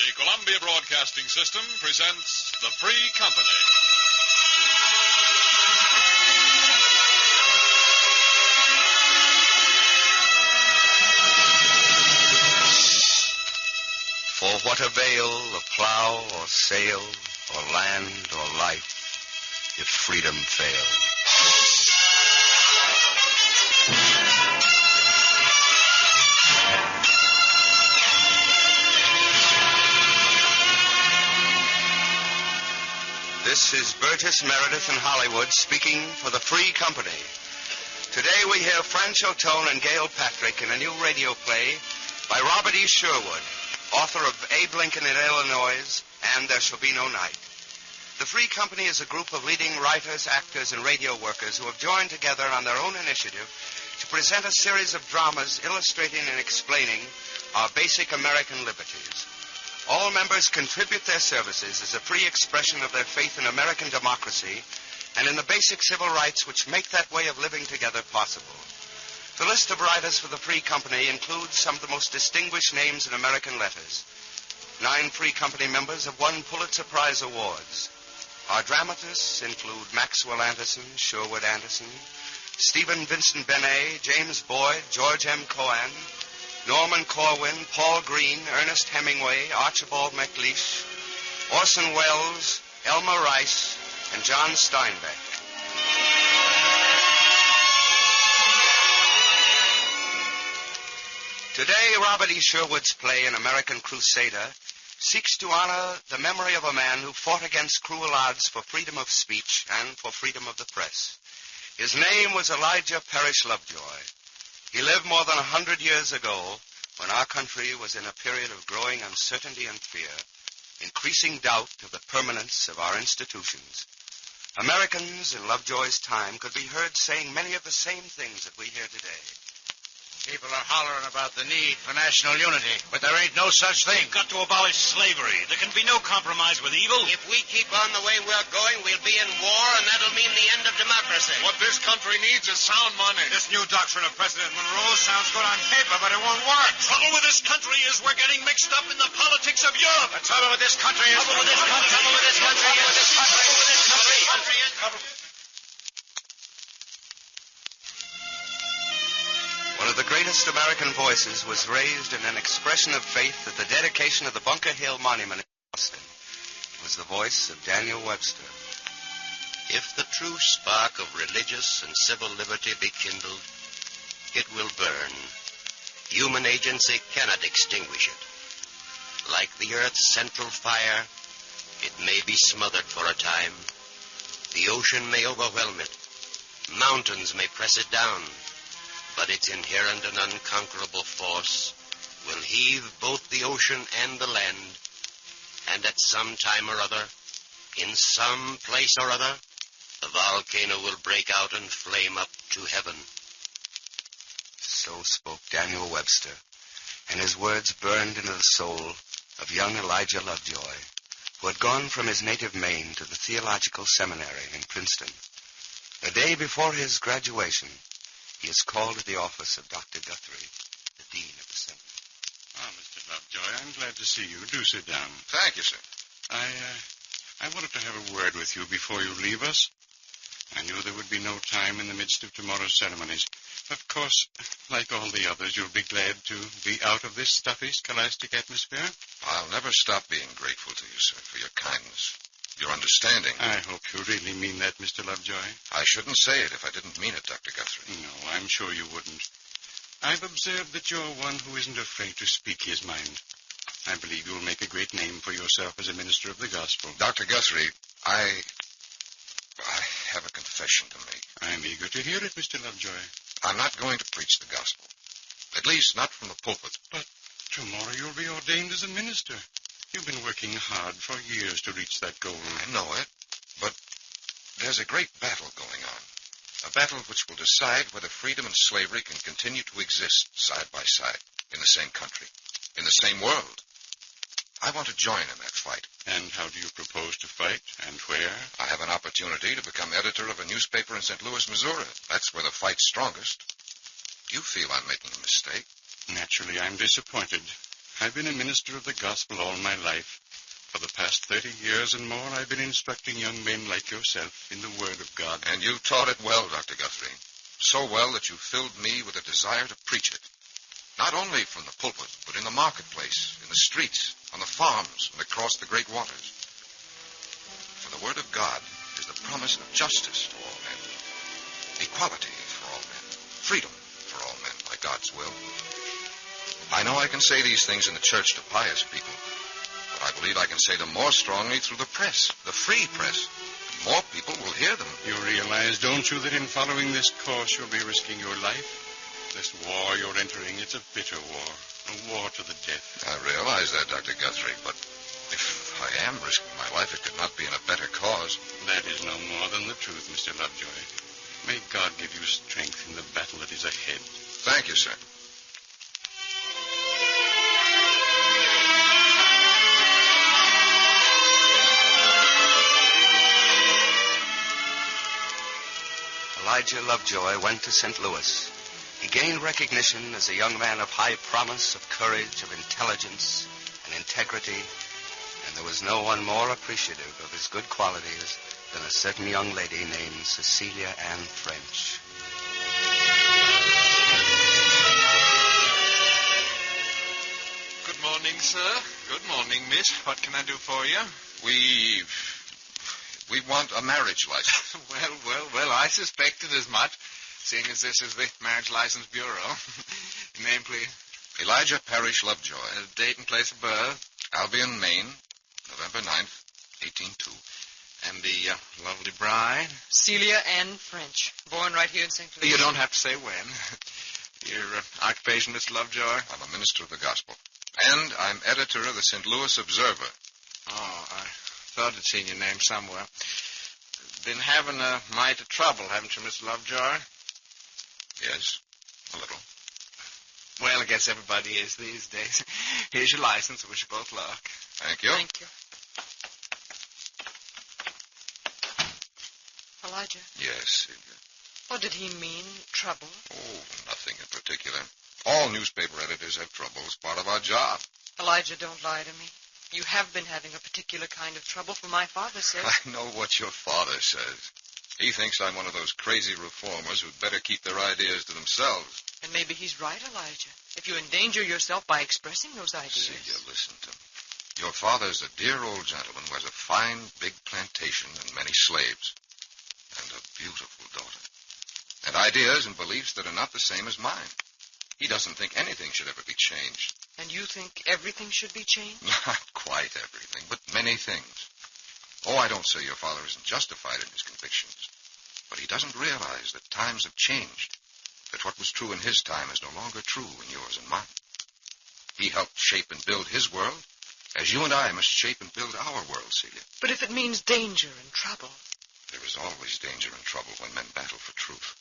The Columbia Broadcasting System presents The Free Company. For what avail the plow or sail or land or life if freedom fail? This is Burgess Meredith in Hollywood speaking for the Free Company. Today we hear Francho Tone and Gail Patrick in a new radio play by Robert E. Sherwood, author of Abe Lincoln in Illinois and There Shall Be No Night. The Free Company is a group of leading writers, actors, and radio workers who have joined together on their own initiative to present a series of dramas illustrating and explaining our basic American liberties. All members contribute their services as a free expression of their faith in American democracy and in the basic civil rights which make that way of living together possible. The list of writers for the Free Company includes some of the most distinguished names in American letters. 9 Free Company members have won Pulitzer Prize awards. Our dramatists include Maxwell Anderson, Sherwood Anderson, Stephen Vincent Benet, James Boyd, George M. Cohan, Norman Corwin, Paul Green, Ernest Hemingway, Archibald MacLeish, Orson Welles, Elmer Rice, and John Steinbeck. Today, Robert E. Sherwood's play, An American Crusader, seeks to honor the memory of a man who fought against cruel odds for freedom of speech and for freedom of the press. His name was Elijah Parrish Lovejoy. He lived more than 100 years ago when our country was in a period of growing uncertainty and fear, increasing doubt of the permanence of our institutions. Americans in Lovejoy's time could be heard saying many of the same things that we hear today. People are hollering about the need for national unity, but there ain't no such thing. We've got to abolish slavery. There can be no compromise with evil. If we keep on the way we're going, we'll be in war, and that'll mean the end of democracy. What this country needs is sound money. This new doctrine of President Monroe sounds good on paper, but it won't work. The trouble with this country is we're getting mixed up in the politics of Europe. The trouble with this country is... One of the greatest American voices was raised in an expression of faith at the dedication of the Bunker Hill Monument in Boston. It was the voice of Daniel Webster. If the true spark of religious and civil liberty be kindled, it will burn. Human agency cannot extinguish it. Like the earth's central fire, it may be smothered for a time. The ocean may overwhelm it. Mountains may press it down. But its inherent and unconquerable force will heave both the ocean and the land, and at some time or other, in some place or other, the volcano will break out and flame up to heaven. So spoke Daniel Webster, and his words burned into the soul of young Elijah Lovejoy, who had gone from his native Maine to the Theological Seminary in Princeton. The day before his graduation, he is called to the office of Dr. Guthrie, the Dean of the Seminary. Ah, Mr. Lovejoy, I'm glad to see you. Do sit down. Thank you, sir. I wanted to have a word with you before you leave us. I knew there would be no time in the midst of tomorrow's ceremonies. Of course, like all the others, you'll be glad to be out of this stuffy, scholastic atmosphere. I'll never stop being grateful to you, sir, for your kindness, your understanding. I hope you really mean that, Mr. Lovejoy. I shouldn't say it if I didn't mean it, Dr. Guthrie. No, I'm sure you wouldn't. I've observed that you're one who isn't afraid to speak his mind. I believe you'll make a great name for yourself as a minister of the gospel. Dr. Guthrie, I have a confession to make. I'm eager to hear it, Mr. Lovejoy. I'm not going to preach the gospel. At least not from the pulpit. But tomorrow you'll be ordained as a minister. You've been working hard for years to reach that goal. I know it, but there's a great battle going on. A battle which will decide whether freedom and slavery can continue to exist side by side in the same country, in the same world. I want to join in that fight. And how do you propose to fight, and where? I have an opportunity to become editor of a newspaper in St. Louis, Missouri. That's where the fight's strongest. You feel I'm making a mistake. Naturally, I'm disappointed. I've been a minister of the gospel all my life. For the past 30 years and more, I've been instructing young men like yourself in the Word of God. And you taught it well, Dr. Guthrie. So well that you filled me with a desire to preach it. Not only from the pulpit, but in the marketplace, in the streets, on the farms, and across the great waters. For the Word of God is the promise of justice to all men, equality for all men, freedom for all men by God's will. I know I can say these things in the church to pious people, but I believe I can say them more strongly through the press, the free press. More people will hear them. You realize, don't you, that in following this course you'll be risking your life? This war you're entering, it's a bitter war, a war to the death. I realize that, Dr. Guthrie, but if I am risking my life, it could not be in a better cause. That is no more than the truth, Mr. Lovejoy. May God give you strength in the battle that is ahead. Thank you, sir. Elijah Lovejoy went to St. Louis. He gained recognition as a young man of high promise, of courage, of intelligence and integrity, and there was no one more appreciative of his good qualities than a certain young lady named Cecilia Ann French. Good morning, sir. Good morning, miss. What can I do for you? We want a marriage license. Well, I suspected as much, seeing as this is the Marriage License Bureau. Name, please. Elijah Parrish Lovejoy. Date and place of birth. Albion, Maine, November 9th, 1802. And the lovely bride. Celia Ann French, born right here in St. Louis. You don't have to say when. Your occupation, Mr. Lovejoy? I'm a minister of the gospel. And I'm editor of the St. Louis Observer. Oh, I thought I'd seen your name somewhere. Been having a mite of trouble, haven't you, Mr. Lovejoy? Yes, a little. Well, I guess everybody is these days. Here's your license. I wish you both luck. Thank you. Thank you. Elijah. Yes, Celia. What did he mean, trouble? Oh, nothing in particular. All newspaper editors have trouble. It's part of our job. Elijah, don't lie to me. You have been having a particular kind of trouble, for my father says. I know what your father says. He thinks I'm one of those crazy reformers who'd better keep their ideas to themselves. And maybe he's right, Elijah. If you endanger yourself by expressing those ideas. Celia, listen to me. Your father's a dear old gentleman who has a fine, big plantation and many slaves. And a beautiful daughter. And ideas and beliefs that are not the same as mine. He doesn't think anything should ever be changed. And you think everything should be changed? Not quite everything, but many things. Oh, I don't say your father isn't justified in his convictions. But he doesn't realize that times have changed. That what was true in his time is no longer true in yours and mine. He helped shape and build his world, as you and I must shape and build our world, Celia. But if it means danger and trouble. There is always danger and trouble when men battle for truth.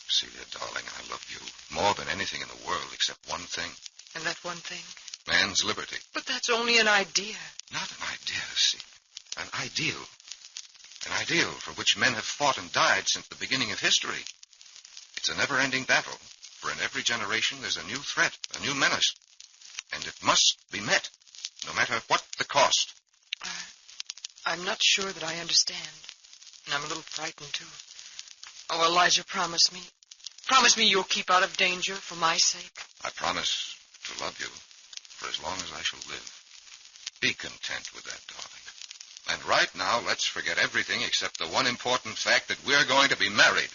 Celia, darling, I love you more than anything in the world except one thing. And that one thing? Man's liberty. But that's only an idea. Not an idea, Celia. An ideal. An ideal for which men have fought and died since the beginning of history. It's a never-ending battle, for in every generation there's a new threat, a new menace. And it must be met, no matter what the cost. I'm not sure that I understand. And I'm a little frightened, too. Oh, Elijah, promise me. Promise me you'll keep out of danger for my sake. I promise to love you for as long as I shall live. Be content with that, darling. And right now, let's forget everything except the one important fact that we're going to be married.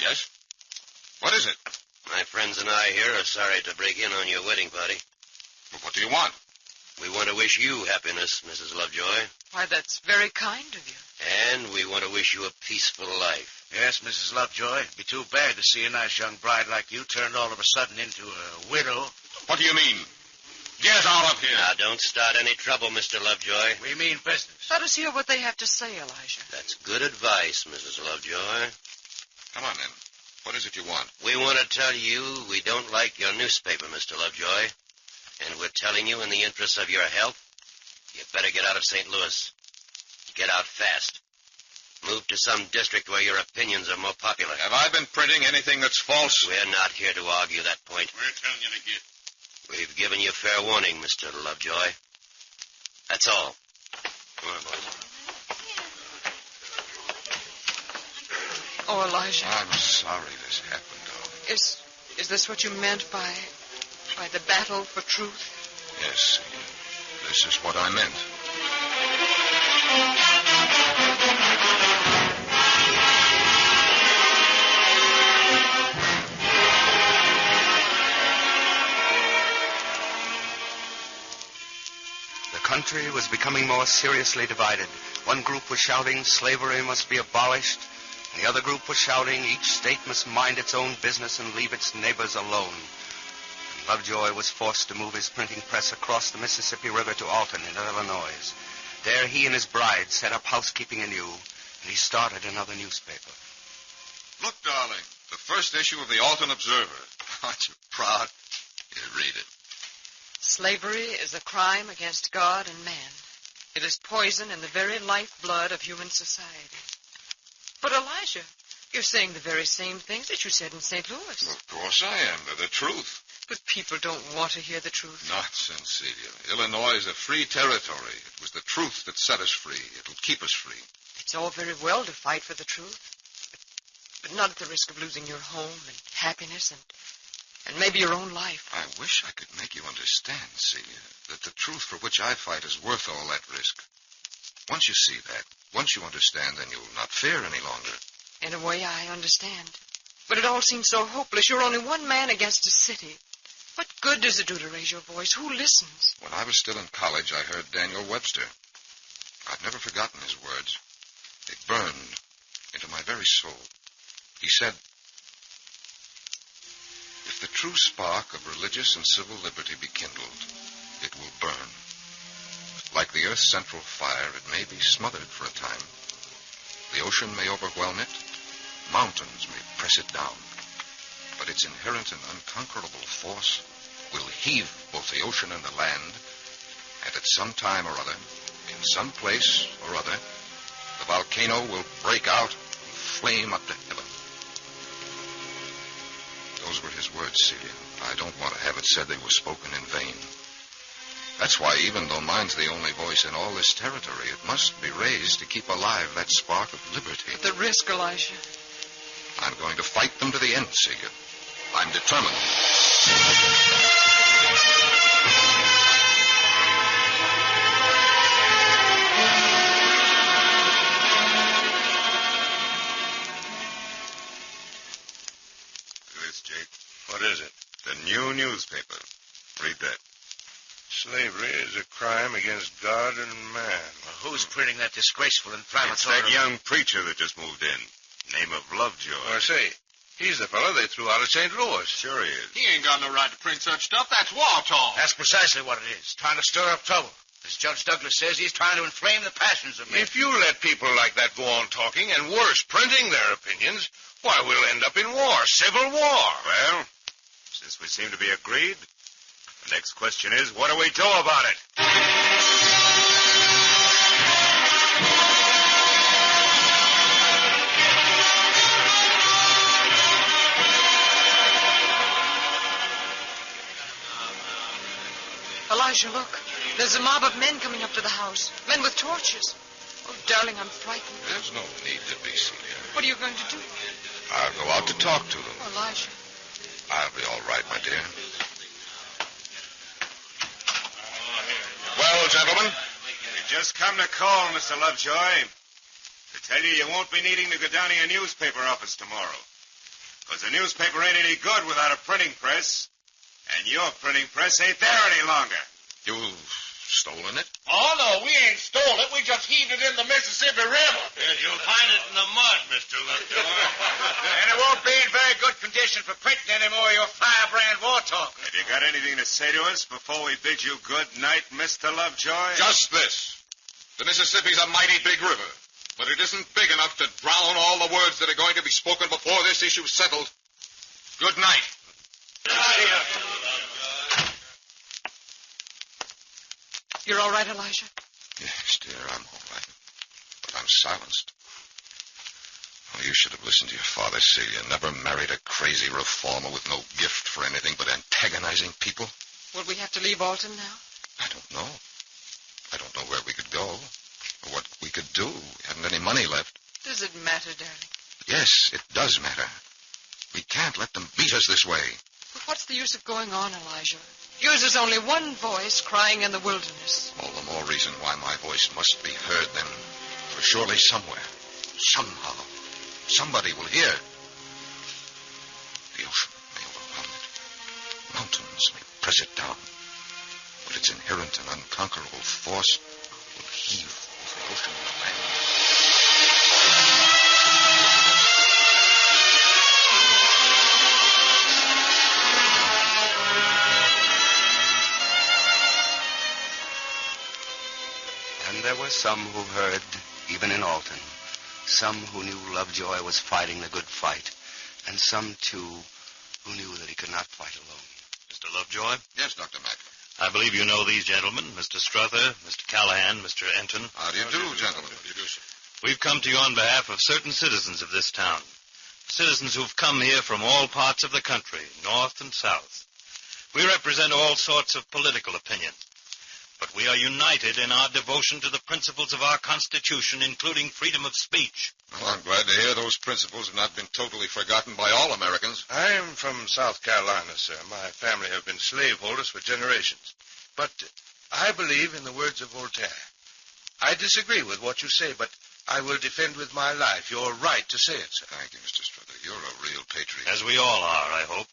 Yes? What is it? My friends and I here are sorry to break in on your wedding party. Well, what do you want? We want to wish you happiness, Mrs. Lovejoy. Why, that's very kind of you. And we want to wish you a peaceful life. Yes, Mrs. Lovejoy. It'd be too bad to see a nice young bride like you turned all of a sudden into a widow. What do you mean? Get out of here. Now, don't start any trouble, Mr. Lovejoy. We mean business. Let us hear what they have to say, Elijah. That's good advice, Mrs. Lovejoy. Come on, then. What is it you want? We want to tell you we don't like your newspaper, Mr. Lovejoy. And we're telling you in the interest of your health, you better get out of St. Louis. Get out fast. Move to some district where your opinions are more popular. Have I been printing anything that's false? We're not here to argue that point. We're telling you to get. We've given you fair warning, Mr. Lovejoy. That's all. Come on, boys. Oh, Elijah. I'm sorry this happened, darling. Is this what you meant by the battle for truth? Yes, this is what I meant. The country was becoming more seriously divided. One group was shouting slavery must be abolished. The other group was shouting each state must mind its own business and leave its neighbors alone. And Lovejoy was forced to move his printing press across the Mississippi River to Alton in Illinois. There he and his bride set up housekeeping anew, and he started another newspaper. Look, darling, the first issue of the Alton Observer. Aren't you proud? Here, read it. Slavery is a crime against God and man. It is poison in the very lifeblood of human society. But, Elijah, you're saying the very same things that you said in St. Louis. Of course I am. They're the truth. But people don't want to hear the truth. Nonsense, Celia. Illinois is a free territory. It was the truth that set us free. It'll keep us free. It's all very well to fight for the truth, but not at the risk of losing your home and happiness and maybe your own life. I wish I could make you understand, Celia, that the truth for which I fight is worth all that risk. Once you see that, once you understand, then you'll not fear any longer. In a way, I understand. But it all seems so hopeless. You're only one man against a city. What good does it do to raise your voice? Who listens? When I was still in college, I heard Daniel Webster. I've never forgotten his words. They burned into my very soul. He said, if the true spark of religious and civil liberty be kindled, it will burn. Like the earth's central fire, it may be smothered for a time. The ocean may overwhelm it. Mountains may press it down. But its inherent and unconquerable force will heave both the ocean and the land, and at some time or other, in some place or other, the volcano will break out and flame up to heaven. Those were his words, Celia. I don't want to have it said they were spoken in vain. That's why, even though mine's the only voice in all this territory, it must be raised to keep alive that spark of liberty. But the risk, Elijah. I'm going to fight them to the end, Celia. I'm determined. This, Jake. What is it? The new newspaper. Read that. Slavery is a crime against God and man. Well, who's printing that disgraceful inflammatory... It's that young preacher that just moved in. Name of Lovejoy. I say, he's the fellow they threw out of St. Louis. Sure he is. He ain't got no right to print such stuff. That's war talk. That's precisely what it is, trying to stir up trouble. As Judge Douglas says, he's trying to inflame the passions of men. If you let people like that go on talking, and worse, printing their opinions, why, we'll end up in war, civil war. Well, since we seem to be agreed, the next question is, what do we do about it? Elijah, look. There's a mob of men coming up to the house. Men with torches. Oh, darling, I'm frightened. There's no need to be, Celia. What are you going to do? I'll go out to talk to them. Oh, Elijah. I'll be all right, my dear. Well, gentlemen? We just come to call, Mr. Lovejoy. To tell you won't be needing to go down to your newspaper office tomorrow. Because the newspaper ain't any good without a printing press. And your printing press ain't there any longer. You Stolen it? Oh, no, we ain't stole it. We just heaved it in the Mississippi River. Yes, you'll find it in the mud, Mr. Lovejoy. And it won't be in very good condition for printing any more of your firebrand war talk. Have you got anything to say to us before we bid you good night, Mr. Lovejoy? Just this. The Mississippi's a mighty big river, but it isn't big enough to drown all the words that are going to be spoken before this issue's settled. Good night. You're all right, Elijah? Yes, dear, I'm all right. But I'm silenced. Oh, you should have listened to your father, Celia. Never married a crazy reformer with no gift for anything but antagonizing people. Will we have to leave Alton now? I don't know. I don't know where we could go or what we could do. We haven't any money left. Does it matter, darling? Yes, it does matter. We can't let them beat us this way. But what's the use of going on, Elijah? Yours is only one voice crying in the wilderness. All the more reason why my voice must be heard then. For surely somewhere, somehow, somebody will hear. The ocean may overwhelm it. Mountains may press it down. But its inherent and unconquerable force will heave both the ocean and the land. And there were some who heard, even in Alton. Some who knew Lovejoy was fighting the good fight. And some, too, who knew that he could not fight alone. Mr. Lovejoy? Yes, Dr. Mackler. I believe you know these gentlemen, Mr. Struther, Mr. Callahan, Mr. Enton. How do you do, gentlemen? How do you do, sir? We've come to you on behalf of certain citizens of this town. Citizens who've come here from all parts of the country, north and south. We represent all sorts of political opinion. But we are united in our devotion to the principles of our Constitution, including freedom of speech. Well, I'm glad to hear those principles have not been totally forgotten by all Americans. I'm from South Carolina, sir. My family have been slaveholders for generations. But I believe in the words of Voltaire. I disagree with what you say, but I will defend with my life your right to say it, sir. Thank you, Mr. Struther. You're a real patriot. As we all are, I hope.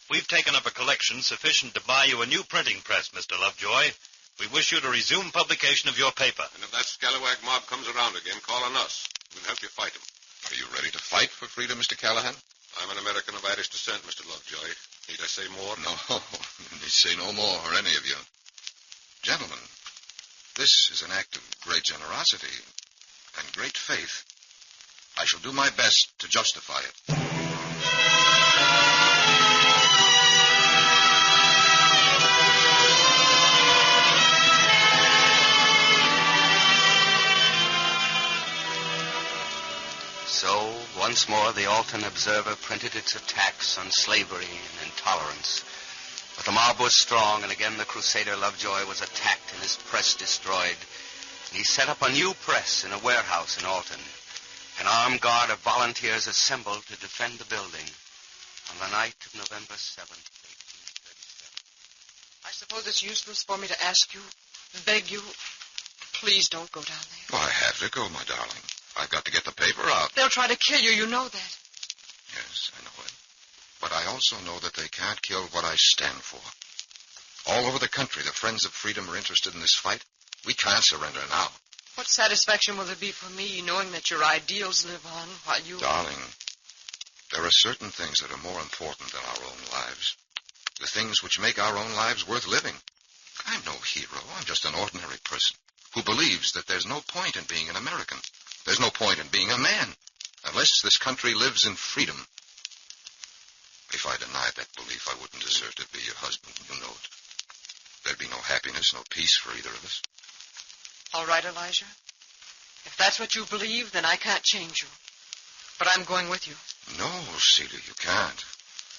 We've taken up a collection sufficient to buy you a new printing press, Mr. Lovejoy. We wish you to resume publication of your paper. And if that scalawag mob comes around again, call on us. We'll help you fight them. Are you ready to fight for freedom, Mr. Callahan? I'm an American of Irish descent, Mr. Lovejoy. Need I say more? No, you need say no more, or any of you. Gentlemen, this is an act of great generosity and great faith. I shall do my best to justify it. So, once more, the Alton Observer printed its attacks on slavery and intolerance. But the mob was strong, and again the crusader Lovejoy was attacked and his press destroyed. And he set up a new press in a warehouse in Alton. An armed guard of volunteers assembled to defend the building on the night of November 7th, 1837. I suppose it's useless for me to ask you, beg you, please don't go down there. Oh, I have to go, my darling. I've got to get the paper out. They'll try to kill you, you know that. Yes, I know it. But I also know that they can't kill what I stand for. All over the country, the Friends of Freedom are interested in this fight. We can't surrender now. What satisfaction will there be for me knowing that your ideals live on while you... Darling, there are certain things that are more important than our own lives. The things which make our own lives worth living. I'm no hero. I'm just an ordinary person who believes that there's no point in being an American. There's no point in being a man unless this country lives in freedom. If I denied that belief, I wouldn't deserve to be your husband. You know it. There'd be no happiness, no peace for either of us. All right, Elijah. If that's what you believe, then I can't change you. But I'm going with you. No, Celia, you can't.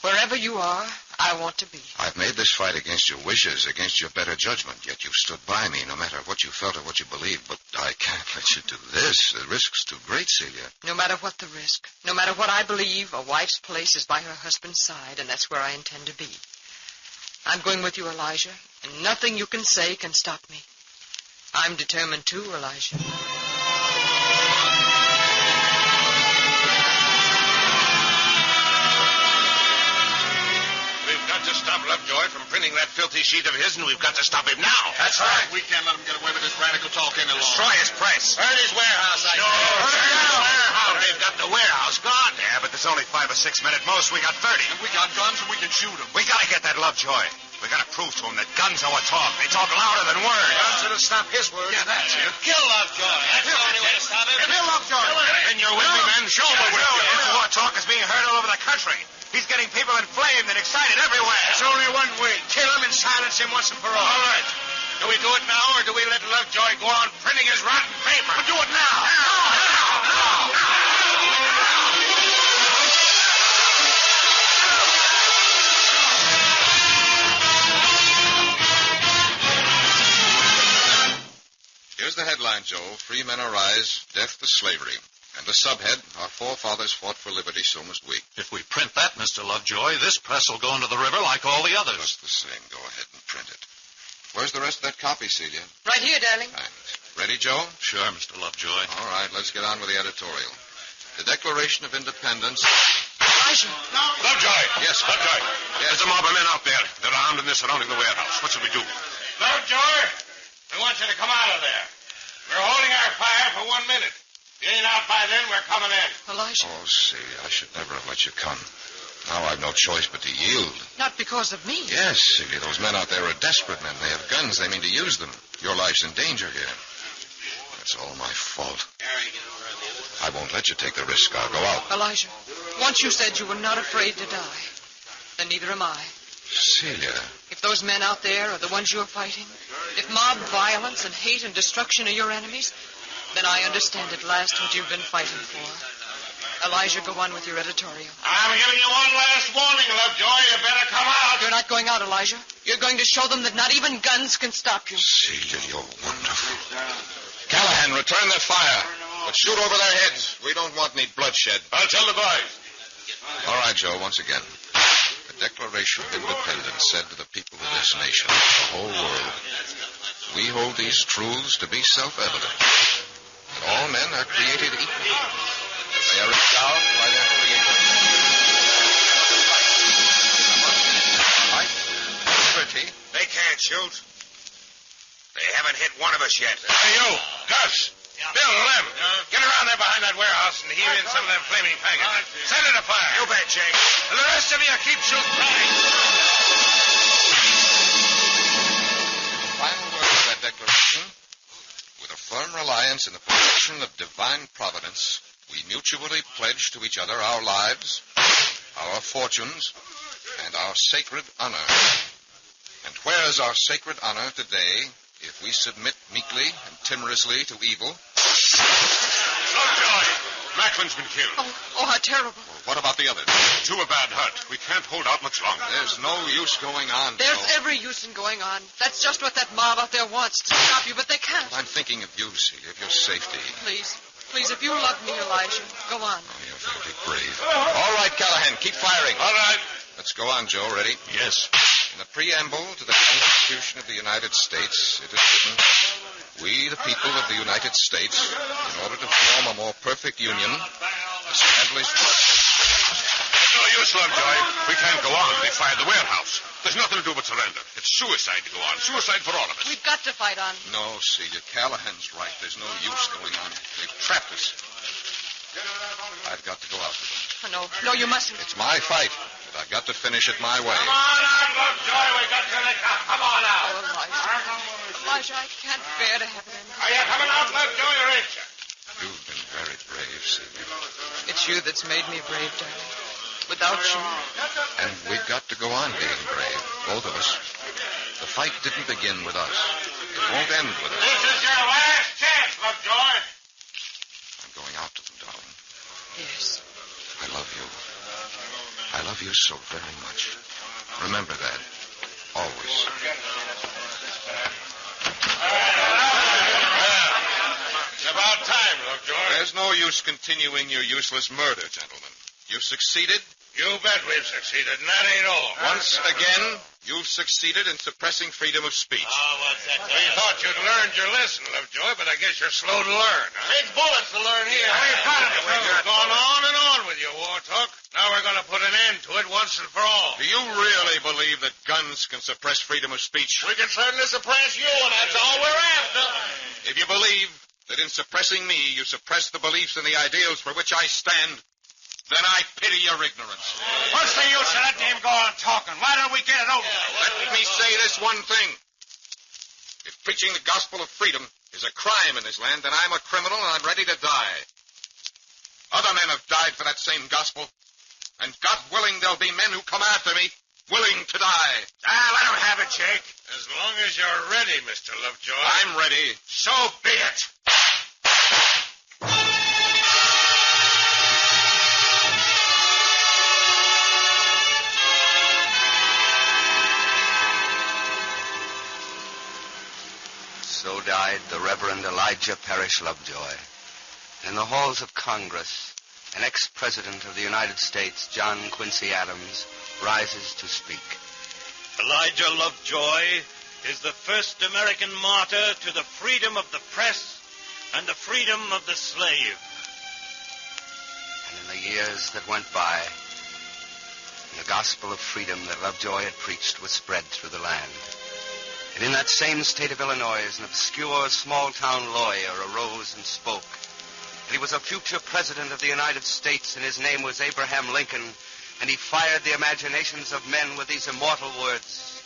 Wherever you are, I want to be. I've made this fight against your wishes, against your better judgment, yet you've stood by me no matter what you felt or what you believed. But I can't let you do this. The risk's too great, Celia. No matter what the risk, no matter what I believe, a wife's place is by her husband's side, and that's where I intend to be. I'm going with you, Elijah, and nothing you can say can stop me. I'm determined too, Elijah. We've got to stop Lovejoy from printing that filthy sheet of his, and we've got to stop him now. That's right. We can't let him get away with this radical talk any longer. Destroy his press. Burn his warehouse, I say. Warehouse. They've got the warehouse gone. Yeah, but there's only 5 or 6 men at most. We got 30. And we got guns and we can shoot them. We gotta get that Lovejoy. We gotta prove to him that guns are what talk. They talk louder than words. Guns that'll stop his words. Yeah, that's it. Kill Lovejoy. That's the only way to stop him. Kill Lovejoy. Then you're with me, men. Show me with you. His war talk is being heard all over the country. He's getting people inflamed and excited everywhere. There's only one way. Kill him and silence him once and for all. All right. Do we do it now, or do we let Lovejoy go on printing his rotten paper? We'll do it now. Here's the headline, Joe. Free men arise, death to slavery. And the subhead, our forefathers fought for liberty, so must we. If we print that, Mr. Lovejoy, this press will go into the river like all the others. Just the same. Go ahead and print it. Where's the rest of that copy, Celia? Right here, darling. Thanks. Ready, Joe? Sure, Mr. Lovejoy. All right, let's get on with the editorial. The Declaration of Independence. Elijah. Lovejoy. Yes. Lovejoy. Yes. There's a mob of men out there. They're armed and they're surrounding the warehouse. What should we do? Lovejoy, we want you to come out of there. We're holding our fire for 1 minute. If you ain't out by then, we're coming in. Elijah. Oh, Celia, I should never have let you come. Now I've no choice but to yield. Not because of me. Yes, Celia, those men out there are desperate men. They have guns. They mean to use them. Your life's in danger here. It's all my fault. I won't let you take the risk. I'll go out. Elijah, once you said you were not afraid to die. Then neither am I. Celia. If those men out there are the ones you're fighting, if mob violence and hate and destruction are your enemies, then I understand at last what you've been fighting for. Elijah, go on with your editorial. I'm giving you one last warning, Lovejoy. You better come out. You're not going out, Elijah. You're going to show them that not even guns can stop you. Celia, you're wonderful. Callahan, return that fire. But shoot over their heads. We don't want any bloodshed. I'll tell the boys. All right, Joe, once again. The Declaration of Independence said to the people of this nation, the whole world, we hold these truths to be self-evident. That all men are created equal. That they are endowed by their Creator. Life, liberty. They can't shoot. They haven't hit one of us yet. Hey, you. Gus. Bill, Lem. Get around there behind that warehouse and heave in some of them flaming faggots. Set it afire. You bet, Jake. And the rest of you keep shooting. The final word of that declaration, with a firm reliance in the protection of divine providence, we mutually pledge to each other our lives, our fortunes, and our sacred honor. And where is our sacred honor today if we submit meekly and timorously to evil? Lovejoy. Macklin's been killed. Oh, how terrible. Well, what about the others? Two are bad hurt. We can't hold out much longer. There's no use going on, There's Joe. every use in going on. That's just what that mob out there wants, to stop you, but they can't. I'm thinking of you, Celia, of your safety. Please, if you love me, Elijah, go on. Oh, you're very brave. All right, Callahan, keep firing. All right. Let's go on, Joe. Ready? Yes. In the preamble to the Constitution of the United States, it is written, we, the people of the United States, in order to form a more perfect union, establish... No use, Lovejoy. We can't go on. They fired the warehouse. There's nothing to do but surrender. It's suicide to go on. Suicide for all of us. We've got to fight on. No, Celia, Callahan's right. There's no use going on. They've trapped us. I've got to go out with them. No, you mustn't. It's my fight, but I've got to finish it my way. Come on out, Lovejoy. We got to the top. Come on out. Elijah, I can't bear to have it end. Are you coming out, Lovejoy, or ain't you? You've been very brave, Celia. It's you that's made me brave, darling. Without you... And we've got to go on being brave, both of us. The fight didn't begin with us. It won't end with us. This is your last chance, Lovejoy. I'm going out to them, darling. Yes. I love you. I love you so very much. Remember that. Always. It's about time, Lovejoy. There's no use continuing your useless murder, gentlemen. You've succeeded. You bet we've succeeded, and that ain't all. Once again, you've succeeded in suppressing freedom of speech. Oh, what's that? We thought you'd learned your lesson, Lovejoy, but I guess you're slow to learn. Huh? Big bullets to learn here. We've gone on and on with your war talk. Now we're going to put an end to it once and for all. Do you really believe that guns can suppress freedom of speech? We can certainly suppress you, and that's all we're after. If you believe that in suppressing me, you suppress the beliefs and the ideals for which I stand, then I pity your ignorance. What's the use of letting him go on talking? Why don't we get it over with? Let me say this one thing. If preaching the gospel of freedom is a crime in this land, then I'm a criminal and I'm ready to die. Other men have died for that same gospel. And God willing, there'll be men who come after me, willing to die. Let him have it, Jake. As long as you're ready, Mr. Lovejoy. I'm ready. So be it. So died the Reverend Elijah Parrish Lovejoy. In the halls of Congress, an ex-president of the United States, John Quincy Adams, rises to speak. Elijah Lovejoy is the first American martyr to the freedom of the press and the freedom of the slave. And in the years that went by, the gospel of freedom that Lovejoy had preached was spread through the land. And in that same state of Illinois, an obscure small-town lawyer arose and spoke. And he was a future president of the United States, and his name was Abraham Lincoln, and he fired the imaginations of men with these immortal words.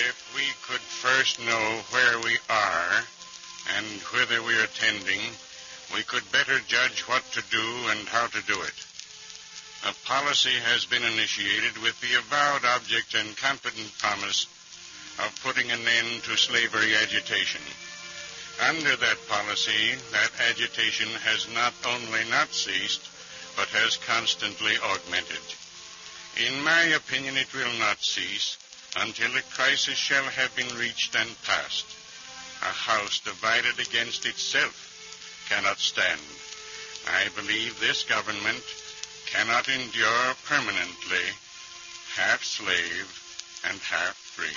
If we could first know where we are and whither we are tending, we could better judge what to do and how to do it. A policy has been initiated with the avowed object and confident promise of putting an end to slavery agitation. Under that policy, that agitation has not only not ceased, but has constantly augmented. In my opinion, it will not cease until the crisis shall have been reached and passed. A house divided against itself cannot stand. I believe this government cannot endure permanently, half slave and half free.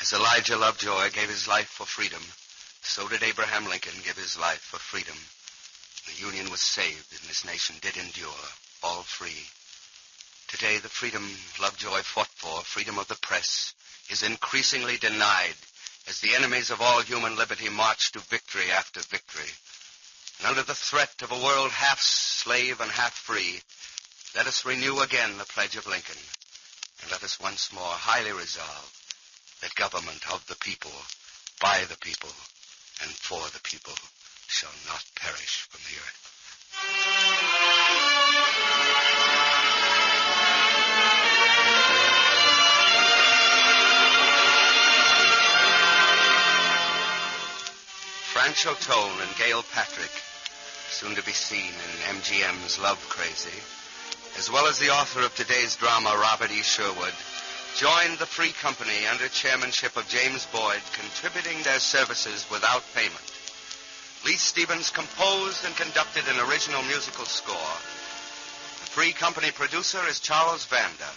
As Elijah Lovejoy gave his life for freedom, so did Abraham Lincoln give his life for freedom. The Union was saved, and this nation did endure, all free. Today, the freedom Lovejoy fought for, freedom of the press, is increasingly denied as the enemies of all human liberty march to victory after victory. And under the threat of a world half slave and half free, let us renew again the pledge of Lincoln, and let us once more highly resolve that government of the people, by the people, and for the people shall not perish from the earth. Francho Tone and Gail Patrick, soon to be seen in MGM's Love Crazy, as well as the author of today's drama, Robert E. Sherwood, joined the Free Company under chairmanship of James Boyd, contributing their services without payment. Lee Stevens composed and conducted an original musical score. The Free Company producer is Charles Vanda.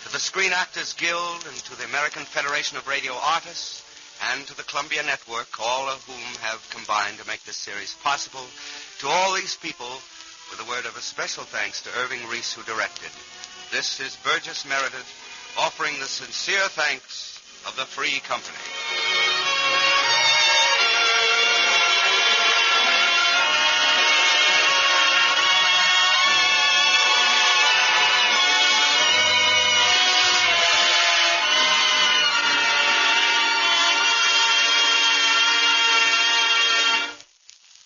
To the Screen Actors Guild and to the American Federation of Radio Artists and to the Columbia Network, all of whom have combined to make this series possible, to all these people, with a word of a special thanks to Irving Reese, who directed. This is Burgess Meredith, offering the sincere thanks of the Free Company.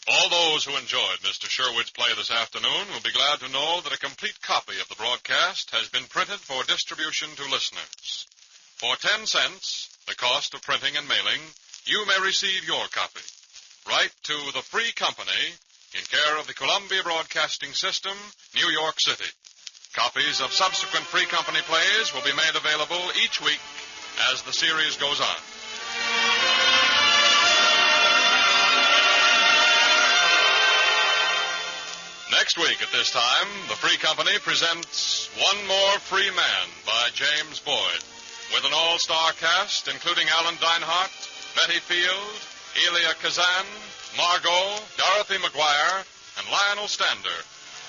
All those who enjoyed Mr. Sherwood's play this afternoon will be glad to know that a complete copy of the broadcast has been printed for distribution to listeners. For 10 cents, the cost of printing and mailing, you may receive your copy. Write to the Free Company in care of the Columbia Broadcasting System, New York City. Copies of subsequent Free Company plays will be made available each week as the series goes on. Next week at this time, the Free Company presents One More Free Man by James Boyd. with an all-star cast including Alan Dinehart, Betty Field, Elia Kazan, Margot, Dorothy McGuire, and Lionel Stander,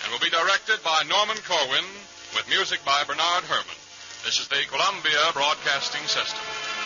and will be directed by Norman Corwin with music by Bernard Herrmann. This is the Columbia Broadcasting System.